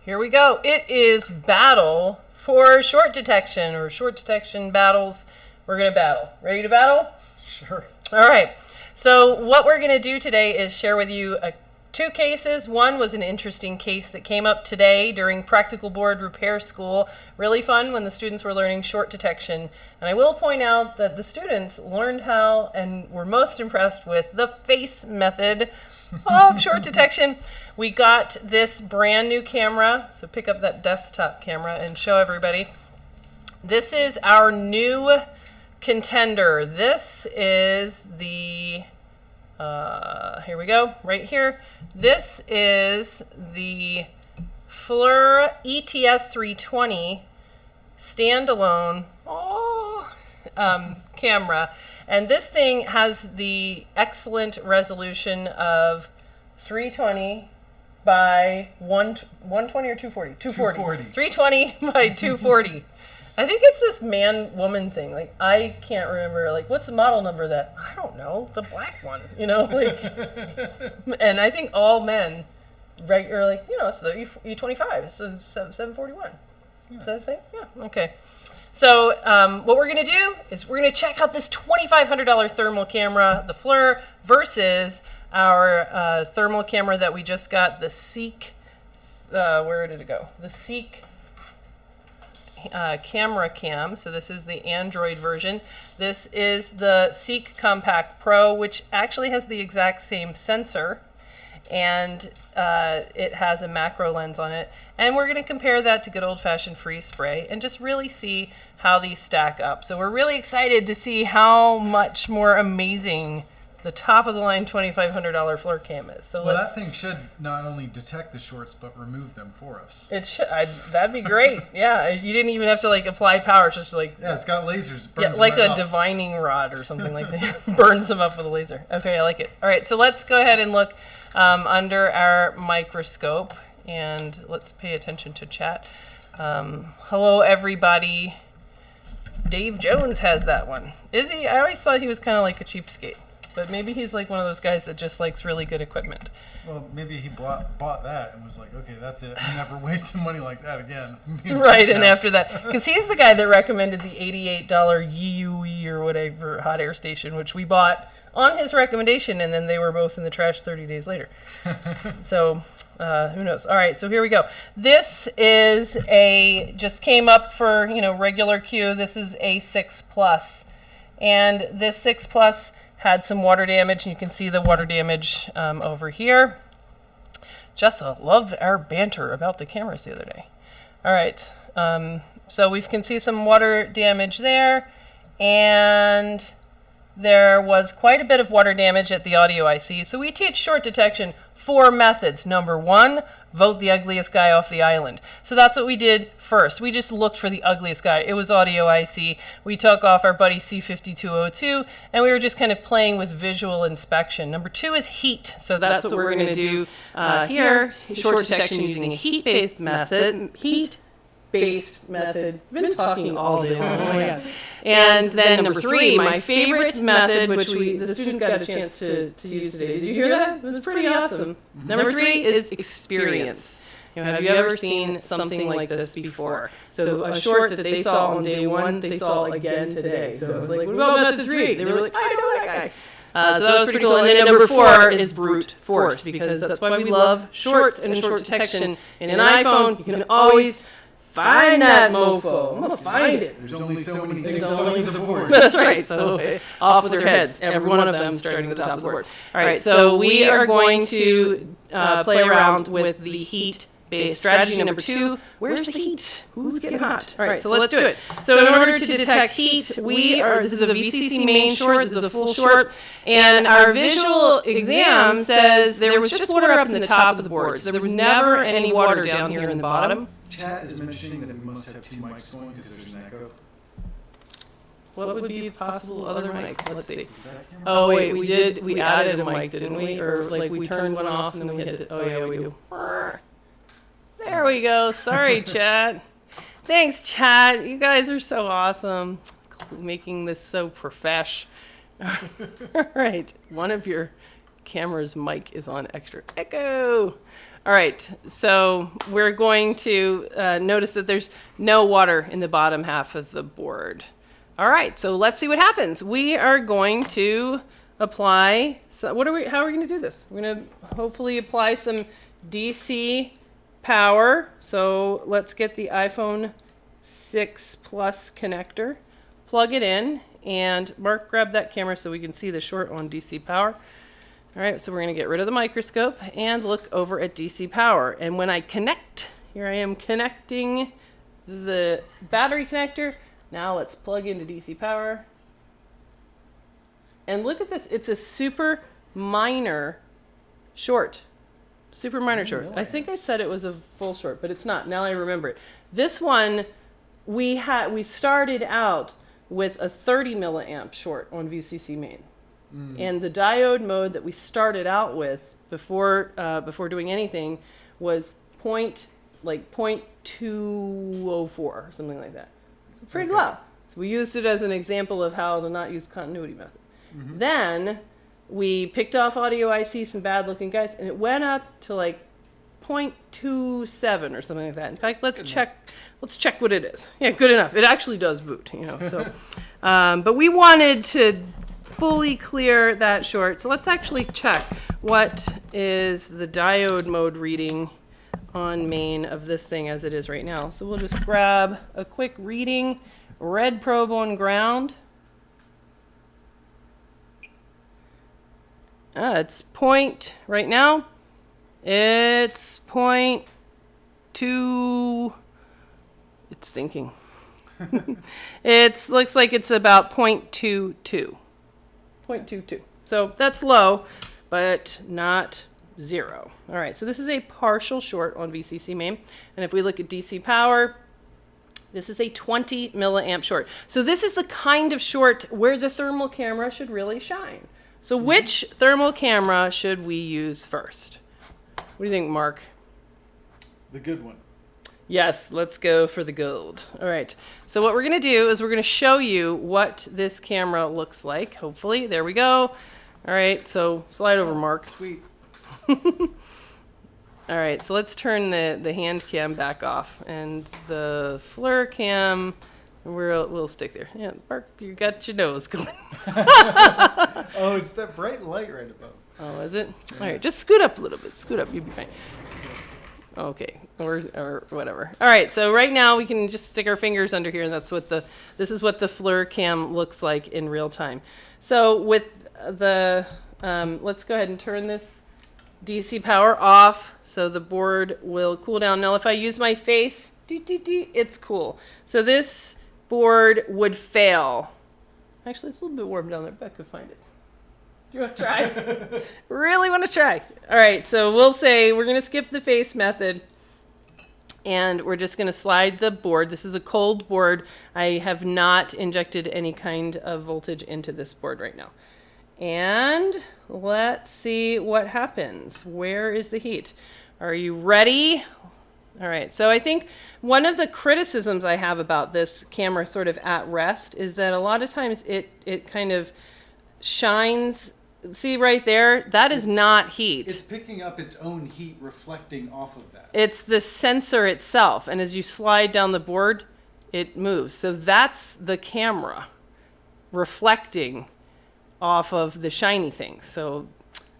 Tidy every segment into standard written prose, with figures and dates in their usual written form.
here we go. It is battle for short detection, or short detection battles. We're going to battle. Ready to battle? Sure. All right. So what we're going to do today is share with you two cases. One was an interesting case that came up today during Practical Board Repair School. Really fun when the students were learning short detection. And I will point out that the students learned how and were most impressed with the face method of short detection. We got this brand new camera. So pick up that desktop camera and show everybody. This is our new contender. This is the here we go, right here. This is the FLIR ETS320 standalone camera. And this thing has the excellent resolution of 320 by 120 or 240? 240. 320 by 240. I think it's this man-woman thing. Like, I can't remember, like, what's the model number of that? I don't know. The black one, you know? Like, and I think all men, are like, you know, it's the E25. It's the 741. Yeah. Is that the thing? Yeah, okay. So what we're going to do is we're going to check out this $2,500 thermal camera, the FLIR, versus our thermal camera that we just got, the Seek, where did it go? The Seek camera cam. So this is the Android version. This is the Seek Compact Pro, which actually has the exact same sensor, and it has a macro lens on it. And we're going to compare that to good old-fashioned freeze spray and just really see how these stack up. So we're really excited to see how much more amazing the top-of-the-line $2,500 FLIR cam is. So well, that thing should not only detect the shorts, but remove them for us. It should. That'd be great. Yeah, you didn't even have to like apply power. It's just like it's got lasers. Yeah, like a divining rod or something like that. Burns them up with a laser. Okay, I like it. All right, so let's go ahead and look under our microscope, and let's pay attention to chat. Hello, everybody. Dave Jones has that one. Is he? I always thought he was kind of like a cheapskate. But maybe he's like one of those guys that just likes really good equipment. Well, maybe he bought that and was like, okay, that's it. I'm never wasting money like that again. Right, and after that, because he's the guy that recommended the $88 UE or whatever hot air station, which we bought on his recommendation, and then they were both in the trash 30 days later. So who knows? All right, so here we go. This is just came up for, regular Q. This is a 6 Plus. And this 6 Plus had some water damage, and you can see the water damage over here. Jessa loved our banter about the cameras the other day. All right, so we can see some water damage there, and there was quite a bit of water damage at the audio IC. So we teach short detection 4 methods. Number 1, vote the ugliest guy off the island. So that's what we did first. We just looked for the ugliest guy. It was audio IC. We took off our buddy C5202, and we were just kind of playing with visual inspection. Number 2 is heat. So that's what we're going to do here. Short detection using a heat-based method. Heat-based method. I've been talking all day long. Oh my God. And then number 3, my favorite method, which the students got a chance to use today. Did you hear that? It was pretty awesome. Mm-hmm. Number 3 is experience. Have you ever seen something like this before? So a short that they saw on day 1, they saw again today. So I was like, what about method 3? They were like, I know that guy. So that was pretty cool. And then number 4 is brute force, because that's why we love shorts and short detection. In an iPhone, you can always find that mofo. I'm going to find it. There's only so many things on the board. That's right. So off with their heads. Every one of them starting at the top of the board. All right. So we are going to play around with the heat-based strategy. Number 2, where's the heat? Who's getting hot? All right. So let's do it. So in order to detect heat, this is a VCC main short. This is a full short. And our visual exam says there was just water up in the top of the board. So there was never any water down here in the bottom. Chat is mentioning that we must have 2 mics going because there's an echo. What would be the possible other mic? Let's see. Oh wait, we added a mic, didn't we? Or like we turned one off and then we hit it. Oh yeah, we do. There we go. Sorry, chat. Thanks, chat. You guys are so awesome. Making this so profesh. All right. One of your camera's mic is on extra echo. All right, so we're going to notice that there's no water in the bottom half of the board. All right, so let's see what happens. We are going to apply, how are we going to do this? We're going to hopefully apply some DC power. So let's get the iPhone 6 Plus connector, plug it in, and Mark, grab that camera so we can see the short on DC power. All right, so we're going to get rid of the microscope and look over at DC power. And when I connect, here I am connecting the battery connector. Now let's plug into DC power. And look at this. It's a super minor short. Super minor short. I think I said it was a full short, but it's not. Now I remember it. This one, we started out with a 30 milliamp short on VCC main. And the diode mode that we started out with before doing anything was 0.204 or something like that. So pretty low. So we used it as an example of how to not use continuity method. Then we picked off audio IC, some bad looking guys, and it went up to like 0.27 or something like that. In fact, let's check what it is. Yeah, good enough. It actually does boot, you know. So, but we wanted to fully clear that short. So let's actually check what is the diode mode reading on main of this thing as it is right now. So we'll just grab a quick reading, red probe on ground. It's right now. It's 0.2. It's thinking. It looks like it's about 0.22. 0.22. So that's low, but not zero. All right, so this is a partial short on VCC main. And if we look at DC power, this is a 20 milliamp short. So this is the kind of short where the thermal camera should really shine. So which thermal camera should we use first? What do you think, Mark? The good one. Yes, let's go for the gold. All right. So what we're going to do is we're going to show you what this camera looks like. Hopefully. There we go. All right. So slide over, Mark. Sweet. All right. So let's turn the hand cam back off. And the FLIR cam, we'll stick there. Yeah, Mark, you got your nose going. Oh, it's that bright light right above. Oh, is it? Yeah. All right. Just scoot up a little bit. Scoot up. You'll be fine. Okay, or whatever. All right, so right now we can just stick our fingers under here, and this is what the FLIR cam looks like in real time. So with the, let's go ahead and turn this DC power off so the board will cool down. Now if I use my face, it's cool. So this board would fail. Actually, it's a little bit warm down there. Beck could find it. You want to try? Really want to try? All right, so we'll say we're going to skip the face method, and we're just going to slide the board. This is a cold board. I have not injected any kind of voltage into this board right now. And let's see what happens. Where is the heat? Are you ready? All right, so I think one of the criticisms I have about this camera sort of at rest is that a lot of times it kind of shines. See right there? That is not heat. It's picking up its own heat, reflecting off of that. It's the sensor itself, and as you slide down the board, it moves. So that's the camera reflecting off of the shiny things. So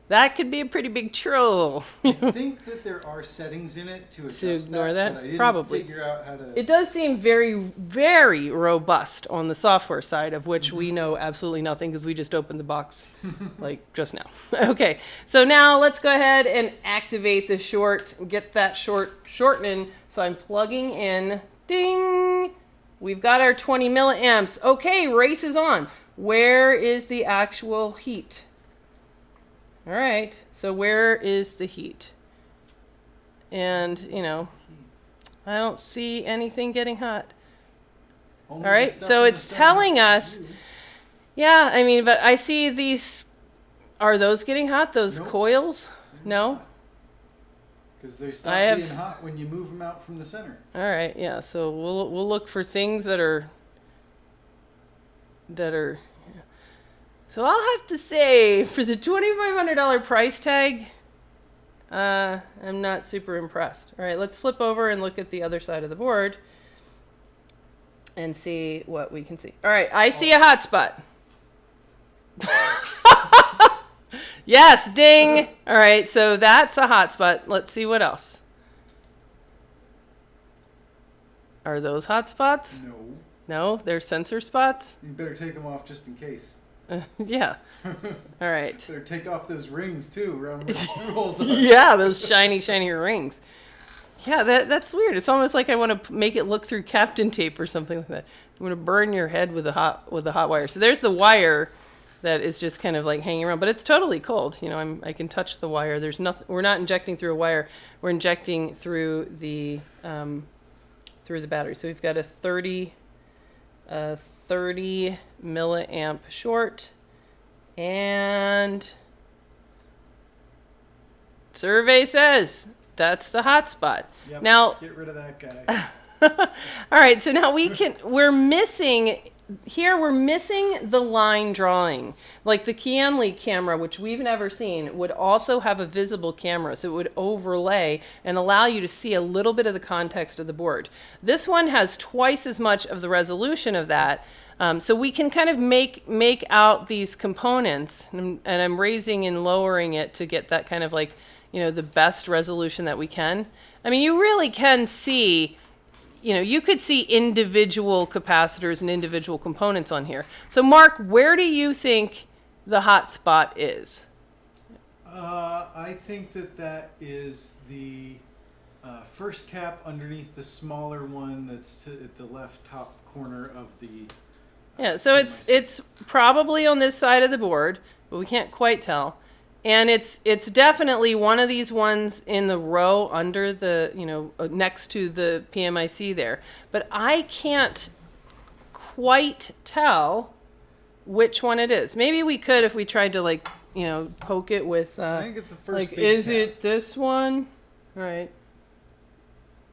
that could be a pretty big troll. I think that there are settings in it to adjust ignore that. but I didn't Probably. figure out how to... It does seem very, very robust on the software side, of which we know absolutely nothing because we just opened the box like just now. Okay, so now let's go ahead and activate the short, get that short shortening. So I'm plugging in, ding, we've got our 20 milliamps. Okay, race is on. Where is the actual heat? All right, so where is the heat? And, you know, I don't see anything getting hot. All right, so it's telling us, yeah, I mean, but I see these, are those getting hot, those coils? No? Because they stop being hot when you move them out from the center. All right, yeah, so we'll look for things that are, so I'll have to say, for the $2,500 price tag, I'm not super impressed. All right, let's flip over and look at the other side of the board and see what we can see. All right, I see a hotspot. Yes, ding. All right, so that's a hotspot. Let's see what else. Are those hotspots? No. No, they're sensor spots? You better take them off just in case. Yeah. All right. Better take off those rings too around where the screw holes are. Yeah, those shiny, shiny rings. Yeah, that's weird. It's almost like I want to make it look through Captain tape or something like that. I'm going to burn your head with a hot wire. So there's the wire that is just kind of like hanging around, but it's totally cold. You know, I can touch the wire. There's nothing. We're not injecting through a wire. We're injecting through the battery. So we've got a 30 milliamp short, and survey says that's the hotspot. Yep, now get rid of that guy. All right, so now we're missing the line drawing. Like the Kianli camera, which we've never seen, would also have a visible camera, so it would overlay and allow you to see a little bit of the context of the board. This one has twice as much of the resolution of that, so we can kind of make out these components, and I'm raising and lowering it to get that kind of like, you know, the best resolution that we can. I mean, you really can see, you know, you could see individual capacitors and individual components on here. So Mark, where do you think the hotspot is? I think that is the first cap underneath the smaller one that's at the left top corner of the... Yeah, so it's probably on this side of the board, but we can't quite tell. And it's definitely one of these ones in the row under the, you know, next to the PMIC there. But I can't quite tell which one it is. Maybe we could if we tried to, like, you know, poke it with... I think it's the first like, big is cap. it this one? All right.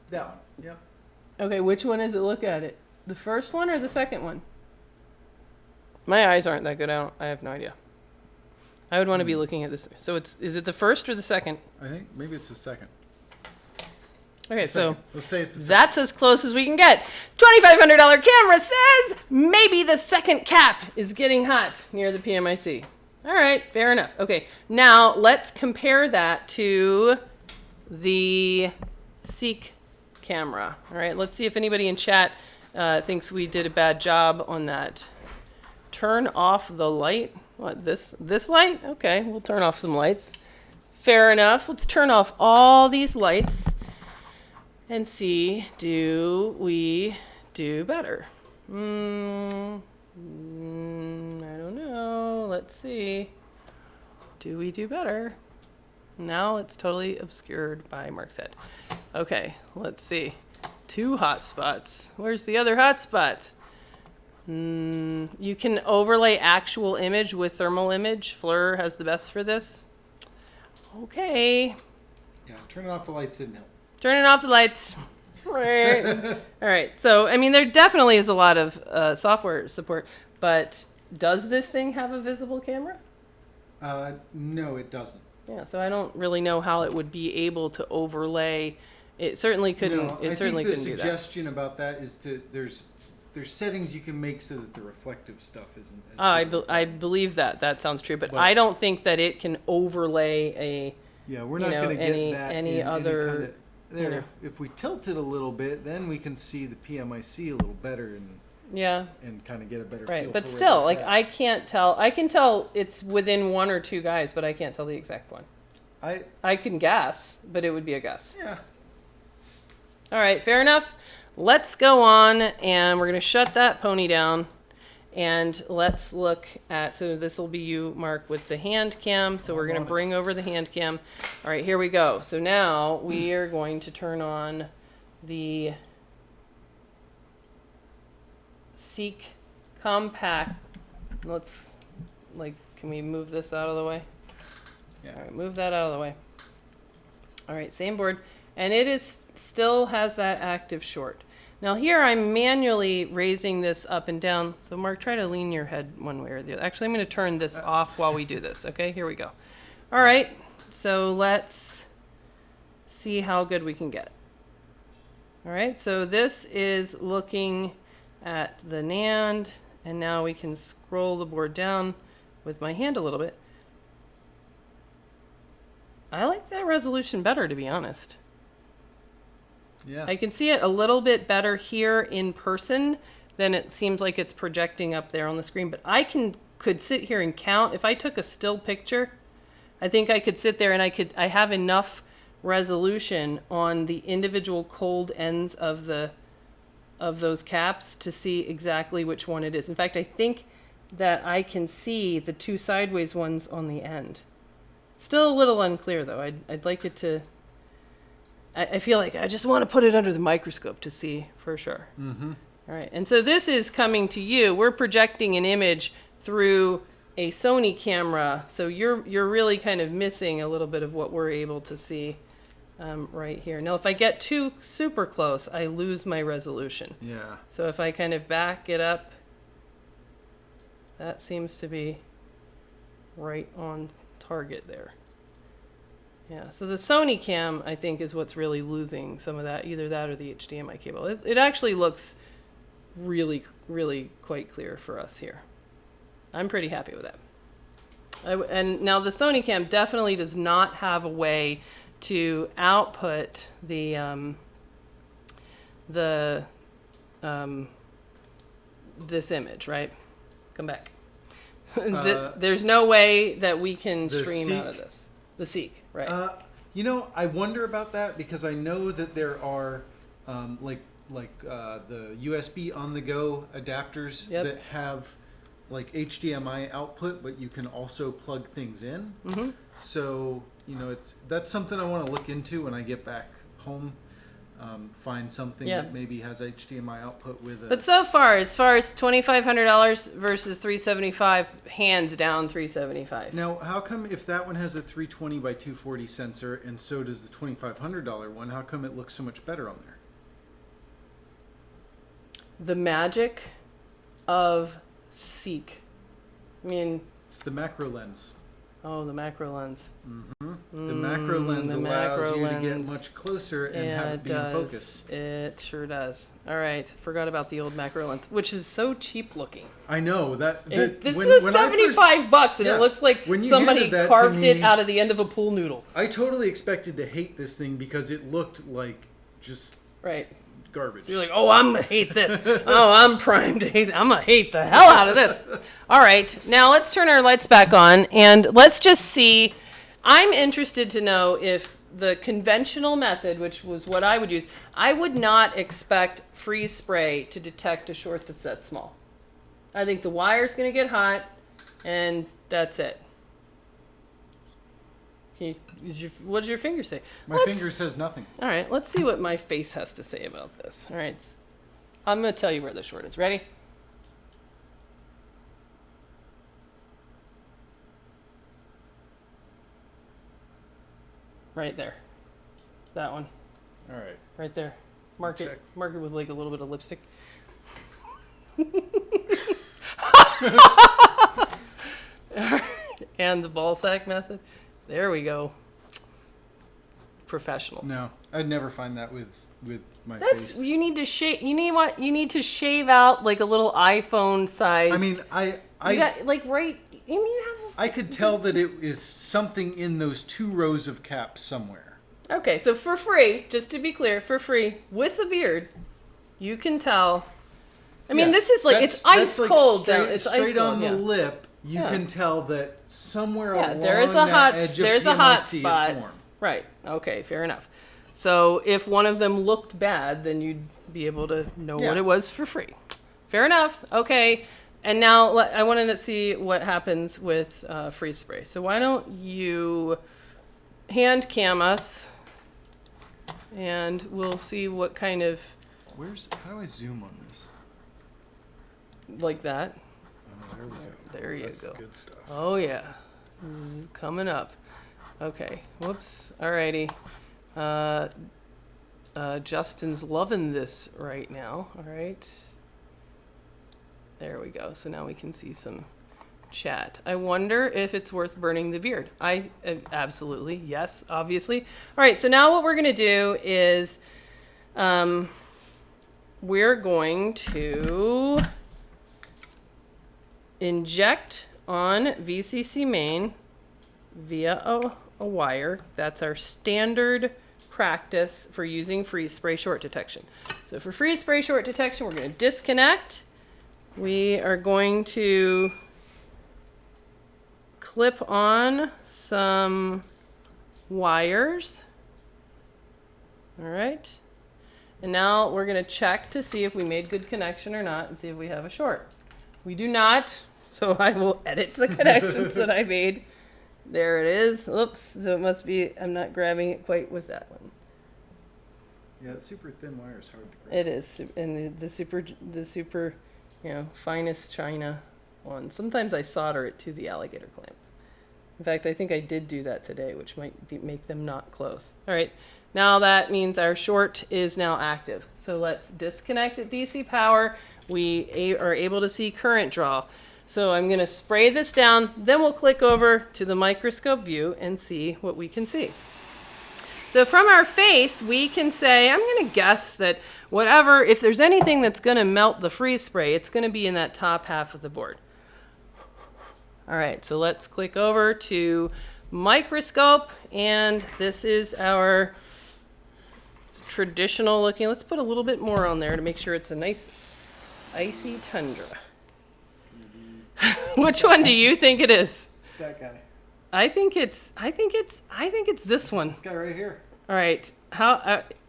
That one, yep. Okay, which one is it? Look at it. The first one or the second one? My eyes aren't that good. I have no idea. I would want to be looking at this. So is it the first or the second? I think maybe it's the second. Okay, so let's say it's the second. That's as close as we can get. $2,500 camera says maybe the second cap is getting hot near the PMIC. All right, fair enough. Okay, now let's compare that to the Seek camera. All right, let's see if anybody in chat thinks we did a bad job on that. Turn off the light. What, this light? Okay, we'll turn off some lights. Fair enough. Let's turn off all these lights and see, do we do better? I don't know. Let's see. Do we do better? Now it's totally obscured by Mark's head. Okay, let's see. 2 hotspots. Where's the other hotspot? You can overlay actual image with thermal image. FLIR has the best for this. Okay. Yeah, turning off the lights didn't help. Turning off the lights. Right. All right. So, I mean, there definitely is a lot of software support, but does this thing have a visible camera? No, it doesn't. Yeah, so I don't really know how it would be able to overlay. It certainly couldn't. No, it certainly couldn't do that. the suggestion about that is there's settings you can make so that the reflective stuff isn't as I believe that. That sounds true, but I don't think that it can overlay a... Yeah, we're not going to get that any in other... Any kind of, there, if we tilt it a little bit, then we can see the PMIC a little better and kind of get a better feel but for still, where like, that's at. I can't tell. I can tell it's within 1 or 2 guys, but I can't tell the exact one. I can guess, but it would be a guess. Yeah. All right, fair enough. Let's go on, and we're going to shut that pony down, and let's look at, so this will be you, Mark, with the hand cam. So we're going to bring over the hand cam. All right, here we go. So now we are going to turn on the Seek Compact. Let's, like, can we move this out of the way? Yeah. All right, move that out of the way. All right, same board. And it is still has that active short. Now here I'm manually raising this up and down. So Mark, try to lean your head one way or the other. Actually, I'm going to turn this off while we do this. Okay, here we go. All right, so let's see how good we can get. All right, so this is looking at the NAND, and now we can scroll the board down with my hand a little bit. I like that resolution better, to be honest. Yeah. I can see it a little bit better here in person than it seems like it's projecting up there on the screen. But I could sit here and count. If I took a still picture, I think I could sit there and I have enough resolution on the individual cold ends of those caps to see exactly which one it is. In fact, I think that I can see the two sideways ones on the end. Still a little unclear though. I'd like it to. I feel like I just want to put it under the microscope to see for sure. Mm-hmm. All right, and so this is coming to you. We're projecting an image through a Sony camera, so you're really kind of missing a little bit of what we're able to see right here. Now, if I get too super close, I lose my resolution. Yeah. So if I kind of back it up, that seems to be right on target there. Yeah, so the Sony cam, I think, is what's really losing some of that, either that or the HDMI cable. It actually looks really, really quite clear for us here. I'm pretty happy with that. And now the Sony cam definitely does not have a way to output this image, right? Come back. There's no way that we can stream out of this. The Seek, right? You know, I wonder about that because I know that there are the USB on-the-go adapters that have like HDMI output, but you can also plug things in. Mm-hmm. So that's something I want to look into when I get back home. Find something that maybe has HDMI output with it. But so far, as far as $2,500 versus $375, hands down $375. Now, how come if that one has a 320 by 240 sensor and so does the $2,500 one, how come it looks so much better on there? The magic of Seek. I mean... It's the macro lens. Oh, the macro lens. Mm-hmm. The macro lens allows you to get much closer and have it be in focus. It sure does. All right, forgot about the old macro lens, which is so cheap looking. I know that. This was $75, and it looks like somebody carved it out of the end of a pool noodle. I totally expected to hate this thing because it looked like just garbage. So you're like, oh, I'm gonna hate this. Oh, I'm primed to hate. I'm gonna hate the hell out of this. All right, now let's turn our lights back on and let's just see. I'm interested to know if the conventional method, which was what I would use, I would not expect freeze spray to detect a short that's that small. I think the wire's gonna get hot, and that's it. What does your finger say? My finger says nothing. All right, let's see what my face has to say about this. All right, I'm going to tell you where the short is. Ready? Right there. That one. All right. Right there. Mark it with like a little bit of lipstick. And the ball sack method. There we go. Professionals. No, I'd never find that with my face. You need to shave. You need what? You need to shave out like a little iPhone size. I mean, I got, like right. I could tell that it is something in those 2 rows of caps somewhere. Okay, so for free, just to be clear, for free with a beard, you can tell. I mean, this is like it's ice cold down. It's straight on the lip. You can tell that somewhere along there is a hot. There's a hot spot. It's warm. Right. Okay. Fair enough. So if one of them looked bad, then you'd be able to know what it was for free. Fair enough. Okay. And now I wanted to see what happens with freeze spray. So why don't you hand cam us, and we'll see what kind of. How do I zoom on this? Like that. Oh, there we go. There you go. That's good stuff. Oh yeah, coming up. Okay. Whoops. Alrighty. Justin's loving this right now. All right. There we go. So now we can see some chat. I wonder if it's worth burning the beard. Absolutely, yes, obviously. All right, so now what we're going to do is we're going to inject on VCC main via a wire. That's our standard practice for using freeze spray short detection. So for freeze spray short detection, we're going to disconnect. We are going to clip on some wires. All right. And now we're going to check to see if we made good connection or not and see if we have a short. We do not, so I will edit the connections that I made. There it is. Oops. So it must be, I'm not grabbing it quite with that one. Yeah, it's super thin wire is hard to grab. It is. And the super, finest China one. Sometimes I solder it to the alligator clamp. In fact, I think I did do that today, which might make them not close. All right. Now that means our short is now active. So let's disconnect at DC power. We are able to see current draw. So I'm going to spray this down, then we'll click over to the microscope view and see what we can see. So from our face, we can say, I'm going to guess that whatever, if there's anything that's going to melt the freeze spray, it's going to be in that top half of the board. All right, so let's click over to microscope, and this is our traditional looking. Let's put a little bit more on there to make sure it's a nice icy tundra. Which one do you think it is? That guy. I think it's this one. This guy right here. All right.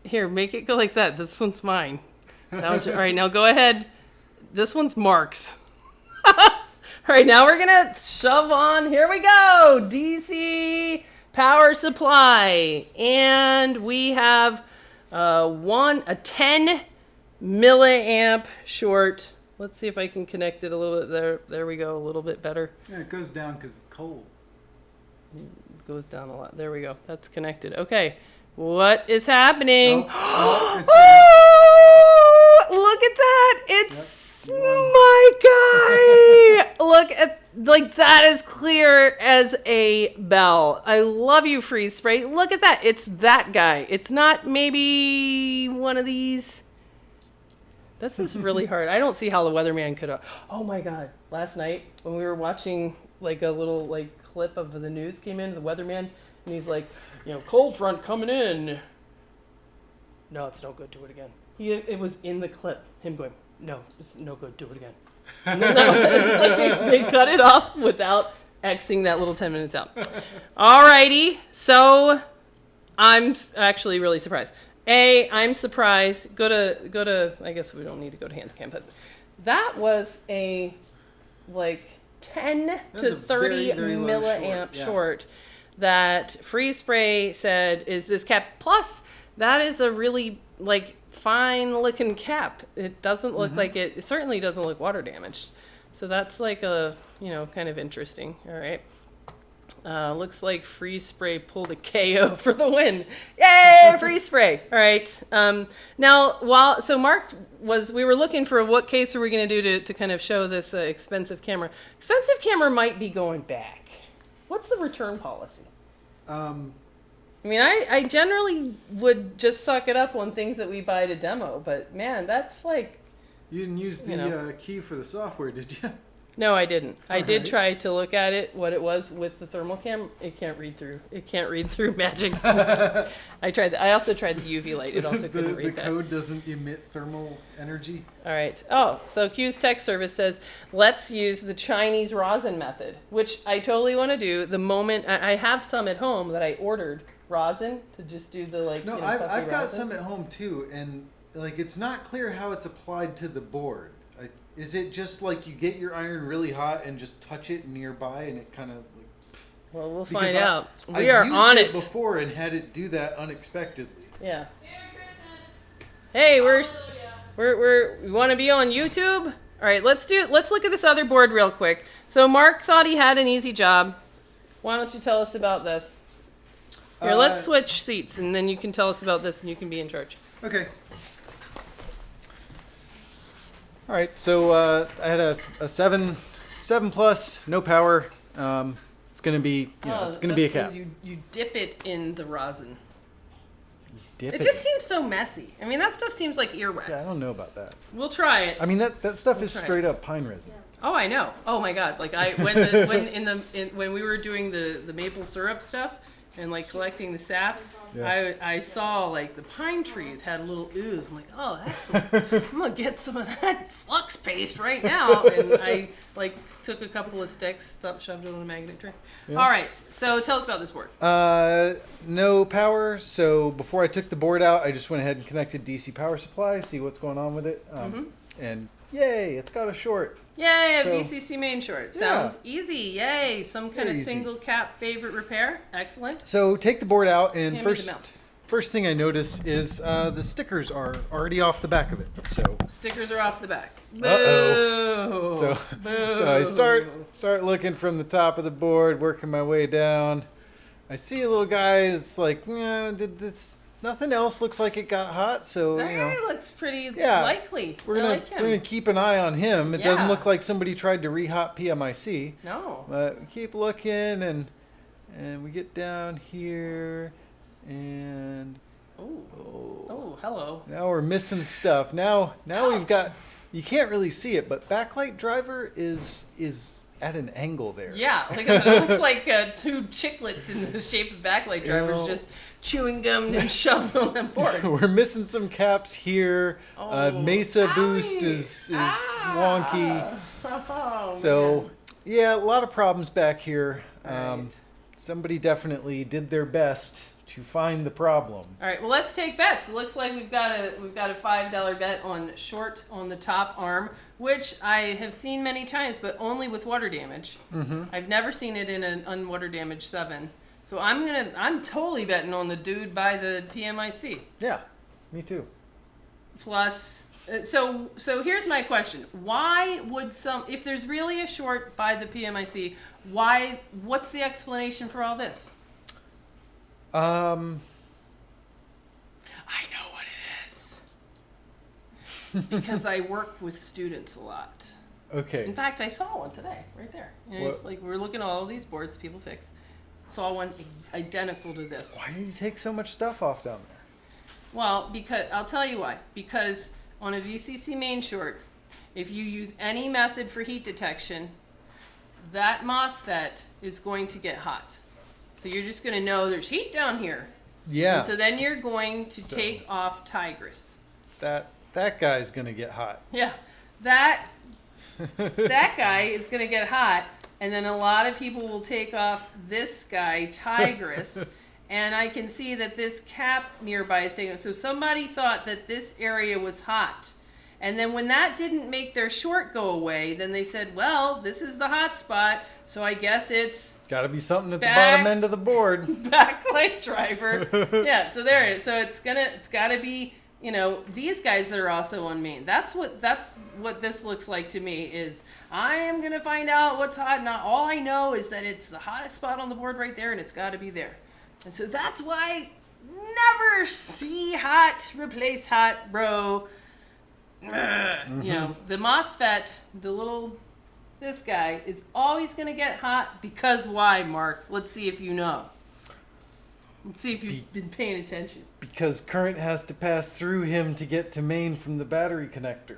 Here, make it go like that. This one's mine. That was all right. Now go ahead. This one's Mark's. All right. Now we're gonna shove on. Here we go. DC power supply, and we have a 10 milliamp short. Let's see if I can connect it a little bit there. There we go. A little bit better. Yeah, it goes down because it's cold. It goes down a lot. There we go. That's connected. Okay. What is happening? Oh, look at that. It's my guy. Look at, like, that is clear as a bell. I love you, freeze spray. Look at that. It's that guy. It's not maybe one of these. This is really hard. I don't see how the weatherman could have. Oh my God. Last night when we were watching like a little clip of the news came in, the weatherman, and he's like, cold front coming in. No, it's no good. Do it again. It was in the clip. Him going, no, it's no good. Do it again. And then it's like they cut it off without Xing that little 10 minutes out. Alrighty. So I'm actually really surprised. I'm surprised. Go to. I guess we don't need to go to hand cam, but that was a 10 to 30 very milliamp short that freeze spray said is this cap. Plus, that is a really fine looking cap. It doesn't look like it. It certainly doesn't look water damaged. So that's kind of interesting. All right. Looks like freeze spray pulled a KO for the win. Yay, freeze spray. All right. Now, we were looking for what case are we going to do to kind of show this expensive camera. Expensive camera might be going back. What's the return policy? I generally would just suck it up on things that we buy to demo, but man, that's You didn't use the key for the software, did you? No, I didn't. I did try to look at it, what it was with the thermal cam. It can't read through. It can't read through magic. I tried. I also tried the UV light. It also couldn't read that. The code doesn't emit thermal energy. All right. Oh, so Q's Tech Service says, let's use the Chinese rosin method, which I totally want to do. The moment I have some at home that I ordered rosin to just do the No, I've got some at home too, and it's not clear how it's applied to the board. Is it just you get your iron really hot and just touch it nearby and it kind of Well, we'll find out. We are on it before and had it do that unexpectedly. Yeah. Hey, we want to be on YouTube. All right, let's look at this other board real quick. So Mark thought he had an easy job. Why don't you tell us about this? Here, let's switch seats and then you can tell us about this and you can be in charge. Okay. All right, so I had a 7 7 plus, no power. It's gonna be, it's gonna be a cap. You dip it in the rosin. Dip It just seems so messy. I mean, that stuff seems like earwax. Yeah, I don't know about that. We'll try it. I mean, that stuff is straight up pine resin. Oh, I know. Oh my God! Like when we were doing the maple syrup stuff and like collecting the sap, Yeah. I saw like the pine trees had a little ooze. I'm like, oh, I'm gonna get some of that flux paste right now. And I like took a couple of sticks, shoved it in a magnet tray. Yeah. All right. So tell us about this board. No power. So before I took the board out, I just went ahead and connected DC power supply, see what's going on with it. And yay, it's got a short. Yay, a So- VCC main short. Sounds easy. Yay, some kind of Very easy. single cap favorite repair. Excellent. So take the board out, and Hand me the mouse. first thing I notice is the stickers are already off the back of it. So Stickers are off the back. Boo. Uh-oh. Boo. so I start looking from the top of the board, working my way down. I see a little guy that's like, nothing else looks like it got hot, so That guy looks pretty Yeah. likely. we're I gonna like him. we're gonna keep an eye on him. It doesn't Yeah. look like somebody tried to re-hot PMIC. No. But we keep looking, and we get down here, and Oh, hello. now we're missing stuff. Now we've Ouch. got, you can't really see it, but backlight driver is at an angle there. Yeah, look at that. It looks like two chiclets in the shape of backlight drivers know. just chewing gum and shoving on that board. We're missing some caps here. Mesa boost owie. is wonky. Oh, So man. yeah, a lot of problems back here. Right. Somebody definitely did their best to find the problem. All right, well, let's take bets. It looks like we've got a $5 bet on short on the top arm, which I have seen many times, but only with water damage. Mm-hmm. I've never seen it in an unwater damage 7. So I'm totally betting on the dude by the PMIC. Yeah, me too. Plus, so here's my question: why would if there's really a short by the PMIC, what's the explanation for all this? I know what it is. Because I work with students a lot. Okay. In fact, I saw one today, right there. You know, it's like we're looking at all these boards people fix. Saw one identical to this. Why did you take so much stuff off down there? Well, because I'll tell you why. Because on a VCC main short, if you use any method for heat detection, that MOSFET is going to get hot. So you're just going to know there's heat down here. Yeah. And so then you're going to take off Tigris. That guy's gonna get hot. Yeah, that guy is going to get hot, and then a lot of people will take off this guy, Tigris, and I can see that this cap nearby is taken. So somebody thought that this area was hot, and then when that didn't make their short go away, then they said, well, this is the hot spot, so I guess it's Gotta be something at the bottom end of the board. backlight driver. Yeah, so there it is. So it's got to be, these guys that are also on main. That's what this looks like to me. Is I am gonna find out what's hot. Not all I know is that it's the hottest spot on the board right there, and it's got to be there. And so that's why never see hot replace hot, bro. The MOSFET, this guy is always gonna get hot because why, Mark? Let's see if you know. Let's see if you've been paying attention. Because current has to pass through him to get to main from the battery connector.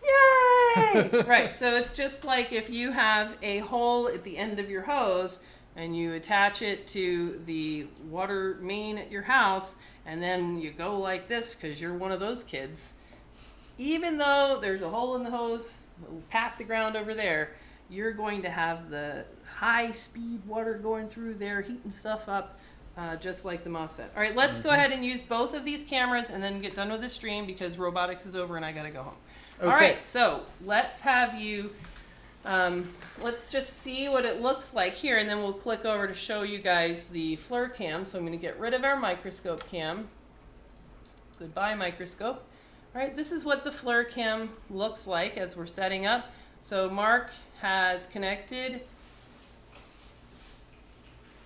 Yay! Right, so it's just like if you have a hole at the end of your hose and you attach it to the water main at your house, and then you go like this because you're one of those kids. Even though there's a hole in the hose, half the ground over there, you're going to have the high-speed water going through there, heating stuff up, just like the MOSFET. All right, let's go ahead and use both of these cameras and then get done with the stream because robotics is over and I got to go home. Okay. All right, so let's have you, let's just see what it looks like here, and then we'll click over to show you guys the FLIR cam. So I'm going to get rid of our microscope cam. Goodbye, microscope. All right, this is what the FLIR cam looks like as we're setting up. So Mark has connected,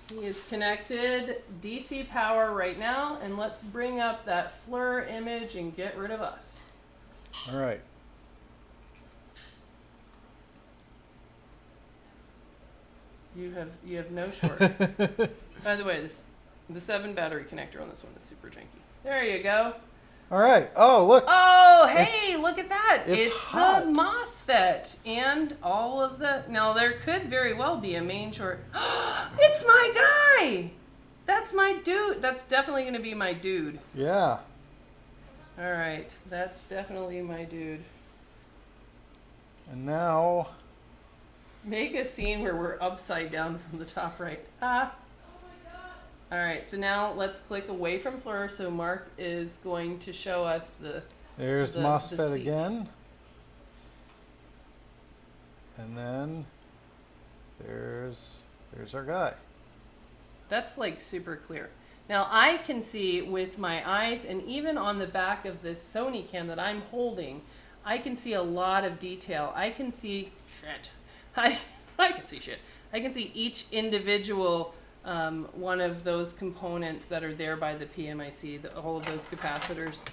he is connected DC power right now, and let's bring up that FLIR image and get rid of us. All right. You have no short. By the way, the 7 battery connector on this one is super janky. There you go. All right. Oh, look. Oh, hey, look at that. It's hot. the MOSFET and all of the... Now, there could very well be a main short. It's my guy. That's my dude. That's definitely going to be my dude. Yeah. All right. That's definitely my dude. And now... Make a scene where we're upside down from the top right. Ah. All right, so now let's click away from FLIR. So Mark is going to show us There's MOSFET again. And then there's our guy. That's like super clear. Now I can see with my eyes, and even on the back of this Sony cam that I'm holding, I can see a lot of detail. I can see shit. I can see shit. I can see each individual one of those components that are there by the PMIC, all of those capacitors.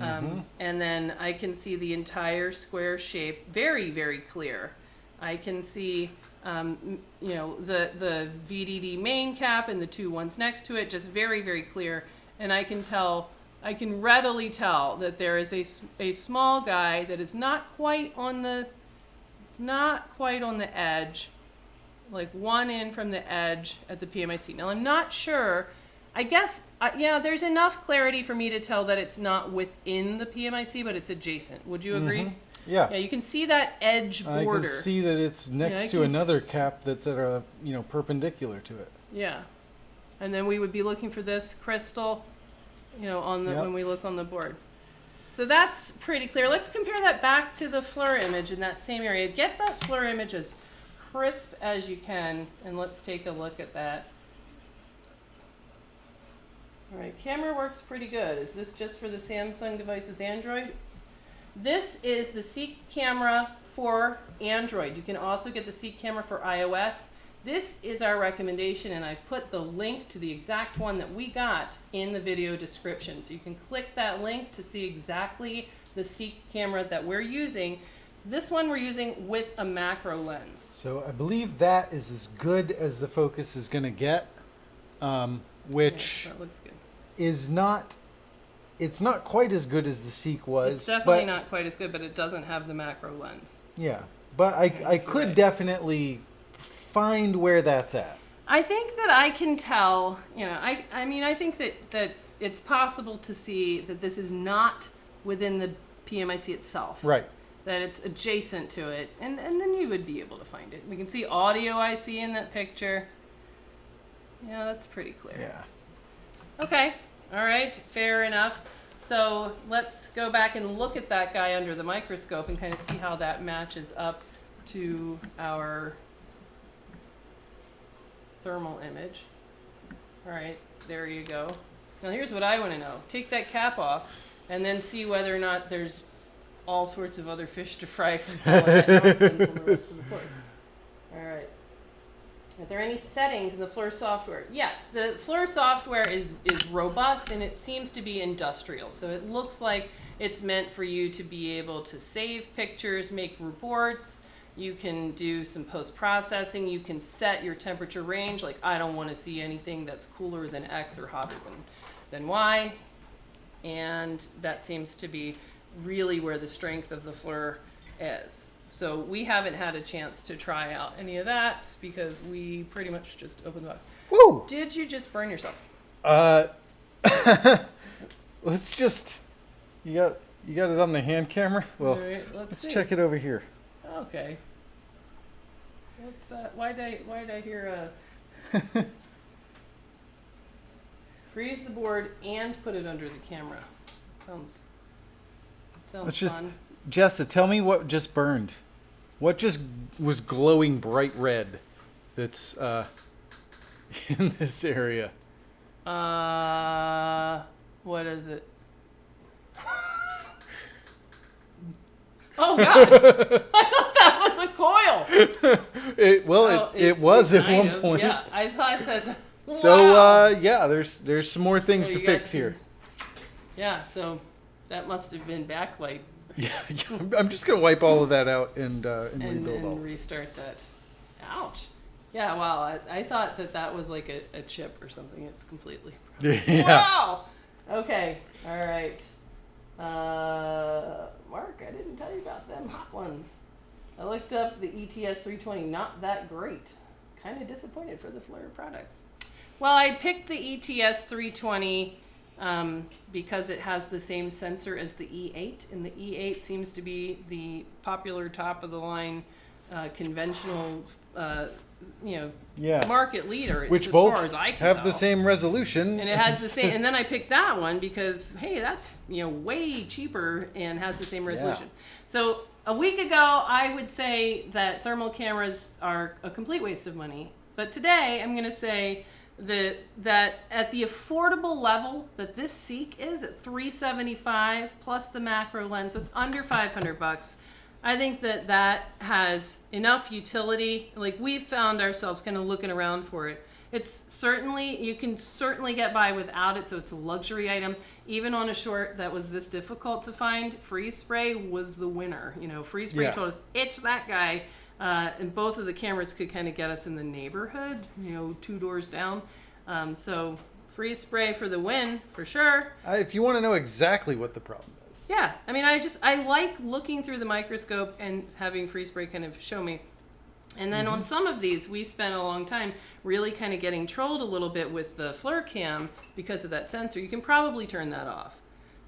And then I can see the entire square shape very, very clear. I can see, you know, the VDD main cap and the 2 ones next to it, just very, very clear. And I can readily tell that there is a small guy that is not quite on the edge, like 1 in from the edge at the PMIC. Now I'm not sure, I guess, yeah, there's enough clarity for me to tell that it's not within the PMIC, but it's adjacent. Would you agree? Yeah. Yeah, you can see that edge border. I can see that it's next to another cap that's at a, you know, perpendicular to it. Yeah. And then we would be looking for this crystal, you know, on the when we look on the board. So that's pretty clear. Let's compare that back to the FLIR image in that same area. Get that FLIR image as crisp as you can, and let's take a look at that. All right, camera works pretty good. Is this just for the Samsung devices Android? This is the Seek camera for Android. You can also get the Seek camera for iOS. This is our recommendation, and I put the link to the exact one that we got in the video description. So you can click that link to see exactly the Seek camera that we're using. This one we're using with a macro lens. So I believe that is as good as the focus is going to get, which that looks good. Is not, it's not quite as good as the Seek was. It's definitely not quite as good, but it doesn't have the macro lens. Yeah, but I could definitely find where that's at. I think that I can tell, you know, I mean, I think that it's possible to see that this is not within the PMIC itself. Right. That it's adjacent to it, and then you would be able to find it. We can see audio IC in that picture. Yeah, that's pretty clear. Yeah. Okay, all right, fair enough. So let's go back and look at that guy under the microscope and kind of see how that matches up to our thermal image. All right, there you go. Now here's what I want to know. Take that cap off and then see whether or not there's all sorts of other fish to fry from all of that nonsense on the rest of the board. All right. Are there any settings in the FLIR software? Yes, the FLIR software is robust, and it seems to be industrial. So it looks like it's meant for you to be able to save pictures, make reports. You can do some post-processing. You can set your temperature range. Like, I don't want to see anything that's cooler than X or hotter than Y. And that seems to be really where the strength of the FLIR is. So we haven't had a chance to try out any of that because we pretty much just opened the box. Woo! Did you just burn yourself? Let's just, you got it on the hand camera? Well, right, let's check it over here. Okay. What's that? Why did I hear freeze the board and put it under the camera? Sounds fun. Jessa, tell me what just burned. What just was glowing bright red that's in this area? What is it? Oh, God. I thought that was a coil. It was at one point. Yeah, I thought that. Wow. So, yeah, there's some more things to fix here. Yeah, so that must have been backlight. Yeah, I'm just going to wipe all of that out and rebuild all. And restart that. Ouch. Yeah, wow. I thought that was like a chip or something. It's completely. Yeah. Wow! Okay, all right. Mark, I didn't tell you about them hot ones. I looked up the ETS320, not that great. Kind of disappointed for the FLIR products. Well, I picked the ETS320 because it has the same sensor as the E8, and the E8 seems to be the popular top of the line conventional market leader, which as both far as I can have tell. the same resolution, and it has the same. And then I picked that one because hey, that's way cheaper and has the same resolution. Yeah. So a week ago, I would say that thermal cameras are a complete waste of money. But today, I'm going to say that at the affordable level that this Seek is at $375 plus the macro lens, so it's under $500. I think that has enough utility. Like, we've found ourselves kind of looking around for it. It's certainly, you can certainly get by without it, so it's a luxury item. Even on a short that was this difficult to find, Freeze Spray was the winner. Freeze Spray told us, it's that guy. And both of the cameras could kind of get us in the neighborhood, 2 doors down. So Freeze Spray for the win, for sure. If you want to know exactly what the problem is. Yeah, I mean, I like looking through the microscope and having Freeze Spray kind of show me. And then on some of these, we spent a long time really kind of getting trolled a little bit with the FLIR cam because of that sensor. You can probably turn that off.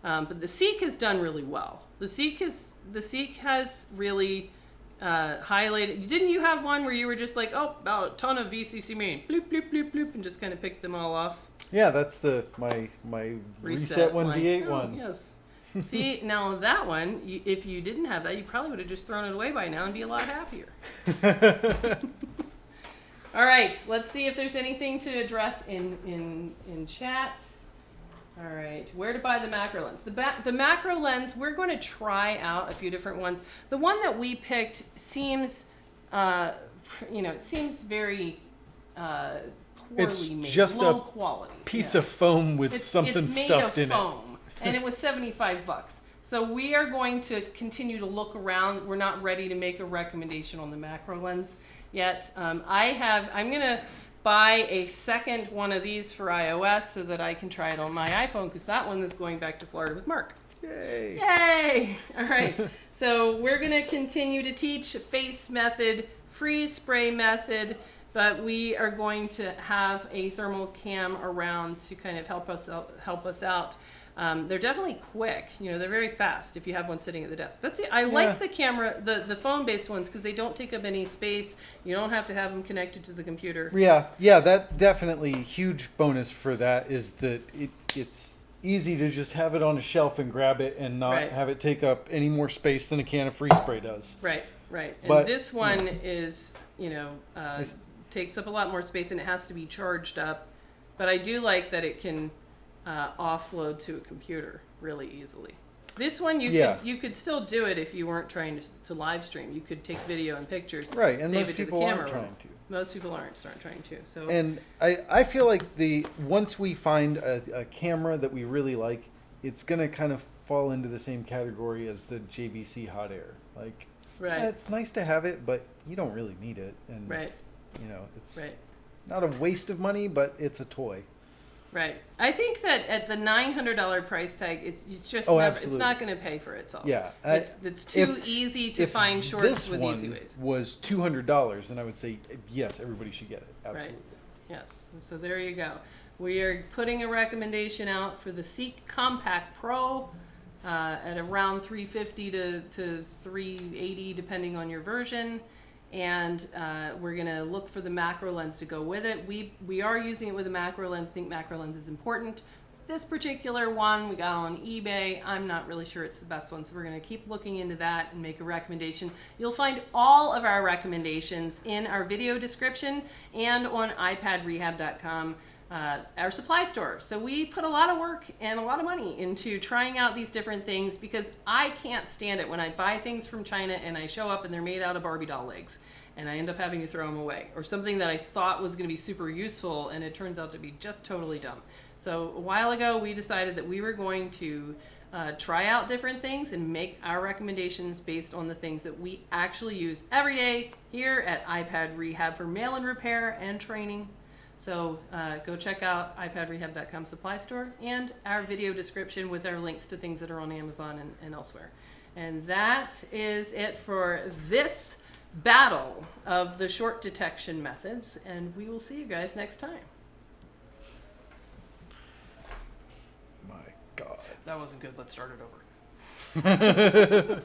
But the Seek has done really well. The Seek has really highlighted. Didn't you have one where you were just like, oh, about a ton of VCC main, bloop, bloop, bloop, bloop, and just kind of picked them all off? Yeah, that's my reset one, line. V8 Oh, one. Yes. See, now that one, if you didn't have that, you probably would have just thrown it away by now and be a lot happier. All right, let's see if there's anything to address in chat. All right, where to buy the macro lens? The macro lens, we're going to try out a few different ones. The one that we picked seems, it seems very poorly made, just low a quality. piece of foam with something stuffed in it. And it was $75. So we are going to continue to look around. We're not ready to make a recommendation on the macro lens yet. I'm going to buy a second one of these for iOS so that I can try it on my iPhone, because that one is going back to Florida with Mark. Yay! Yay! All right. So we're going to continue to teach face method, freeze spray method, but we are going to have a thermal cam around to kind of help us out. They're definitely quick. They're very fast if you have one sitting at the desk. I like the camera, the phone-based ones, because they don't take up any space. You don't have to have them connected to the computer. Yeah, that definitely huge bonus for that is that it's easy to just have it on a shelf and grab it and not have it take up any more space than a can of freeze spray does. Right. And this one is, takes up a lot more space, and it has to be charged up. But I do like that it can offload to a computer really easily. This one, you could still do it if you weren't trying to live stream. You could take video and pictures, right? And save most it to people the camera aren't trying roll. to. Most people aren't trying to. So, and I feel like once we find a camera that we really like, it's gonna kind of fall into the same category as the JVC hot air. Like, it's nice to have it, but you don't really need it, and it's not a waste of money, but it's a toy. Right. I think that at the $900 price tag, it's just it's not going to pay for itself. Yeah. It's too easy to find shorts with easy ways. This one was $200, then I would say, yes, everybody should get it. Absolutely. Right. Yes. So there you go. We are putting a recommendation out for the Seek Compact Pro at around $350 to $380, depending on your version. And we're going to look for the macro lens to go with it. We are using it with a macro lens. Think macro lens is important. This particular one we got on eBay. I'm not really sure it's the best one, so we're going to keep looking into that and make a recommendation. You'll find all of our recommendations in our video description and on iPadRehab.com, our supply store. So we put a lot of work and a lot of money into trying out these different things, because I can't stand it when I buy things from China and I show up and they're made out of Barbie doll legs, and I end up having to throw them away, or something that I thought was going to be super useful and it turns out to be just totally dumb. So a while ago we decided that we were going to try out different things and make our recommendations based on the things that we actually use every day here at iPad Rehab for mail-in repair and training. So go check out iPadRehab.com supply store and our video description with our links to things that are on Amazon and elsewhere. And that is it for this battle of the short detection methods. And we will see you guys next time. My God. That wasn't good. Let's start it over.